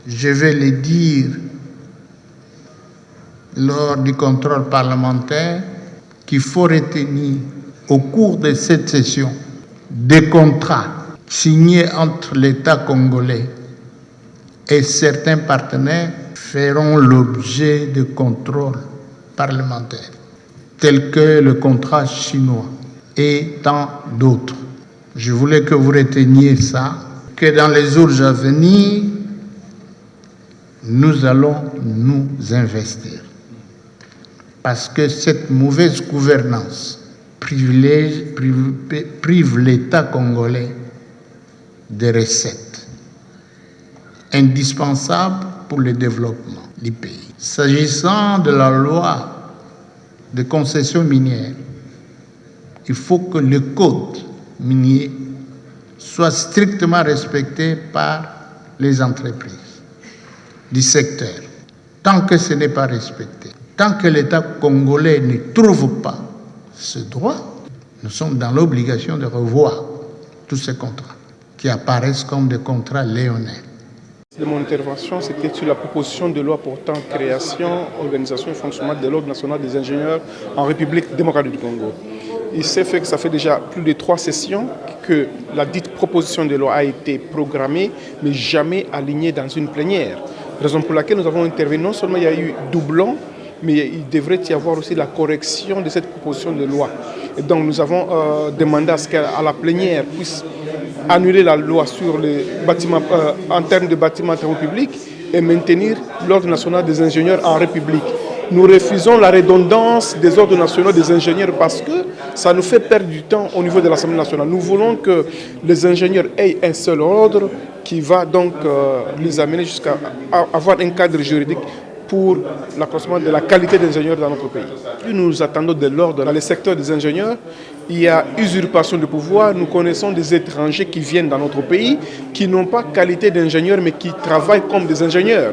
je vais le dire lors du contrôle parlementaire, qu'il faut retenir au cours de cette session des contrats signés entre l'État congolais et certains partenaires feront l'objet de contrôles parlementaires, tels que le contrat chinois et tant d'autres. Je voulais que vous reteniez ça, que dans les jours à venir, nous allons nous investir. Parce que cette mauvaise gouvernance prive l'État congolais de recettes indispensables pour le développement du pays. S'agissant de la loi de concession minière, il faut que le code minier soit strictement respecté par les entreprises du secteur. Tant que ce n'est pas respecté, tant que l'État congolais ne trouve pas ce droit, nous sommes dans l'obligation de revoir tous ces contrats qui apparaissent comme des contrats léonins. Mon intervention, c'était sur la proposition de loi portant création, organisation et fonctionnement de l'Ordre national des ingénieurs en République démocratique du Congo. Il s'est fait que ça fait déjà plus de 3 sessions que la dite proposition de loi a été programmée, mais jamais alignée dans une plénière. Raison pour laquelle nous avons intervenu. Non seulement il y a eu doublon, mais il devrait y avoir aussi la correction de cette proposition de loi. Et donc nous avons demandé à ce qu'à la plénière puisse annuler la loi sur les bâtiments, en termes de bâtiments de travaux publics et maintenir l'Ordre national des ingénieurs en République. Nous refusons la redondance des ordres nationaux des ingénieurs parce que ça nous fait perdre du temps au niveau de l'Assemblée nationale. Nous voulons que les ingénieurs aient un seul ordre qui va donc les amener jusqu'à avoir un cadre juridique pour l'accroissement de la qualité des ingénieurs dans notre pays. Nous attendons de l'ordre dans le secteur des ingénieurs. Il y a usurpation de pouvoir. Nous connaissons des étrangers qui viennent dans notre pays, qui n'ont pas qualité d'ingénieurs, mais qui travaillent comme des ingénieurs.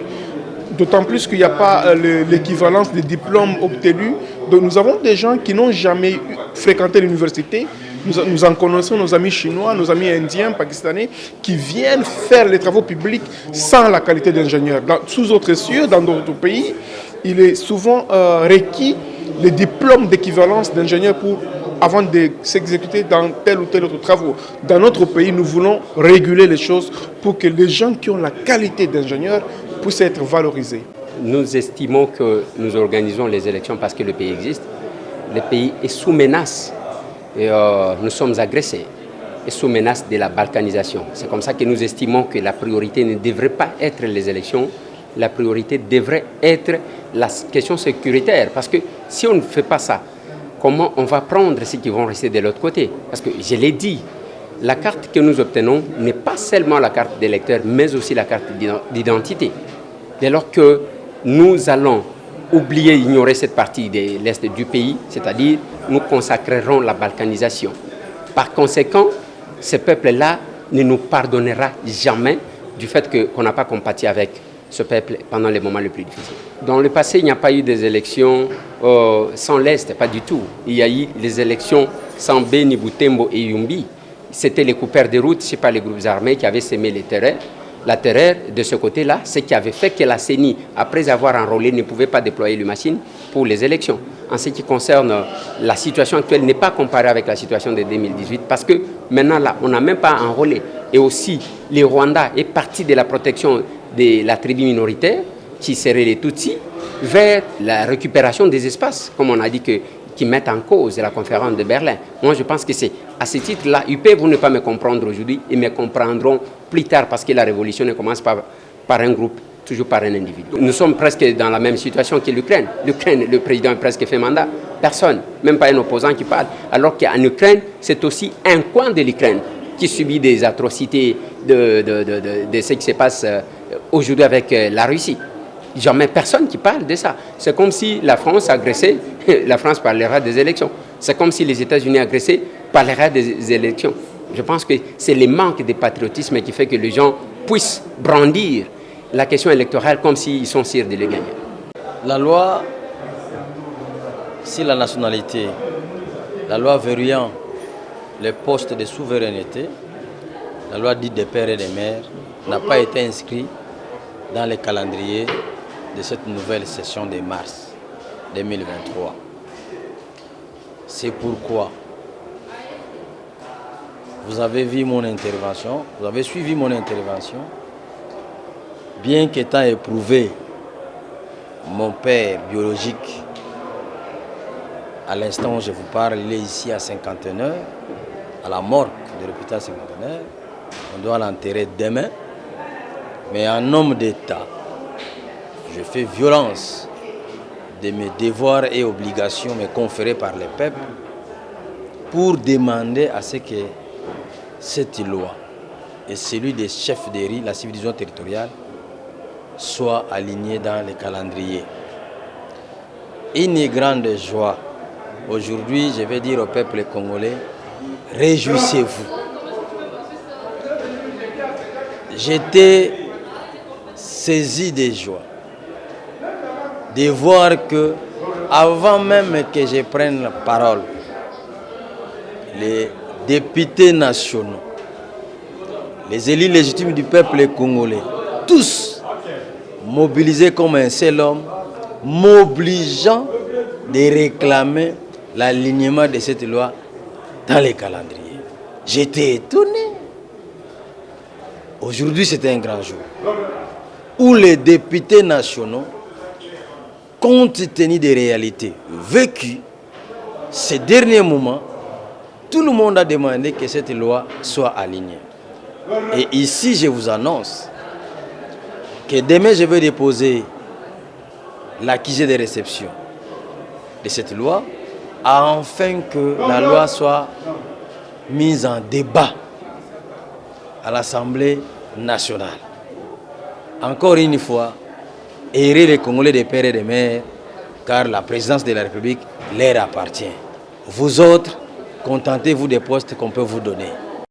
D'autant plus qu'il n'y a pas l'équivalence des diplômes obtenus. Donc nous avons des gens qui n'ont jamais fréquenté l'université. Nous en connaissons nos amis chinois, nos amis indiens, pakistanais, qui viennent faire les travaux publics sans la qualité d'ingénieur. Sous autres cieux, dans d'autres pays, il est souvent requis les diplômes d'équivalence d'ingénieur avant de s'exécuter dans tel ou tel autre travaux. Dans notre pays, nous voulons réguler les choses pour que les gens qui ont la qualité d'ingénieur puissent être valorisés. Nous estimons que nous organisons les élections parce que le pays existe. Le pays est sous menace. Et nous sommes agressés et sous menace de la balkanisation. C'est comme ça que nous estimons que la priorité ne devrait pas être les élections, la priorité devrait être la question sécuritaire. Parce que si on ne fait pas ça, comment on va prendre ceux qui vont rester de l'autre côté? Parce que je l'ai dit, la carte que nous obtenons n'est pas seulement la carte d'électeur, mais aussi la carte d'identité. Dès lors que nous allons oublier, ignorer cette partie de l'Est du pays, c'est-à-dire nous consacrerons la balkanisation. Par conséquent, ce peuple-là ne nous pardonnera jamais du fait qu'on n'a pas compati avec ce peuple pendant les moments les plus difficiles. Dans le passé, il n'y a pas eu des élections sans l'Est, pas du tout. Il y a eu les élections sans Beni, Butembo et Yumbi. C'était les coupeurs de route, ce n'est pas les groupes armés qui avaient sémé les terrains. La terreur de ce côté-là, c'est qui avait fait que la CENI, après avoir enrôlé, ne pouvait pas déployer les machines pour les élections. En ce qui concerne la situation actuelle, n'est pas comparée avec la situation de 2018 parce que maintenant, là, on n'a même pas enrôlé. Et aussi, le Rwanda est parti de la protection de la tribu minoritaire, qui serait les Tutsis, vers la récupération des espaces, comme on a dit qui mettent en cause la conférence de Berlin. Moi, je pense que c'est à ce titre-là, ils peuvent ne pas me comprendre aujourd'hui, ils me comprendront plus tard parce que la révolution ne commence pas par un groupe, toujours par un individu. Nous sommes presque dans la même situation que l'Ukraine. L'Ukraine, le président a presque fait mandat. Personne, même pas un opposant qui parle. Alors qu'en Ukraine, c'est aussi un coin de l'Ukraine qui subit des atrocités de ce qui se passe aujourd'hui avec la Russie. Jamais personne qui parle de ça. C'est comme si la France agressait, la France parlera des élections. C'est comme si les États-Unis agressaient, parlera des élections. Je pense que c'est le manque de patriotisme qui fait que les gens puissent brandir la question électorale comme s'ils sont sûrs de les gagner. La loi sur la nationalité, la loi verrouillant les postes de souveraineté, la loi dite des pères et des mères, n'a pas été inscrite dans le calendrier de cette nouvelle session de mars 2023. C'est pourquoi vous avez vu mon intervention, vous avez suivi mon intervention, bien qu'étant éprouvé, mon père biologique, à l'instant où je vous parle, il est ici à Cinquantenaire, à la morgue de l'hôpital Cinquantenaire. On doit l'enterrer demain. Mais en homme d'État, je fais violence de mes devoirs et obligations me conférées par le peuple pour demander à ce que cette loi et celui des chefs de riz, la civilisation territoriale, soient alignés dans le calendrier. Une grande joie. Aujourd'hui, je vais dire au peuple congolais, réjouissez-vous. J'étais saisi de joie de voir que, avant même que je prenne la parole, les députés nationaux, les élus légitimes du peuple congolais, tous mobilisés comme un seul homme, m'obligeant de réclamer l'alignement de cette loi dans les calendriers. J'étais étonné. Aujourd'hui, c'était un grand jour où les députés nationaux, compte tenu des réalités vécues ces derniers moments, tout le monde a demandé que cette loi soit alignée. Et ici, je vous annonce que demain, je vais déposer l'accusé de réception de cette loi afin que la loi soit mise en débat à l'Assemblée nationale. Encore une fois, errez les Congolais des pères et des mères, car la présidence de la République leur appartient. Vous autres, contentez-vous des postes qu'on peut vous donner.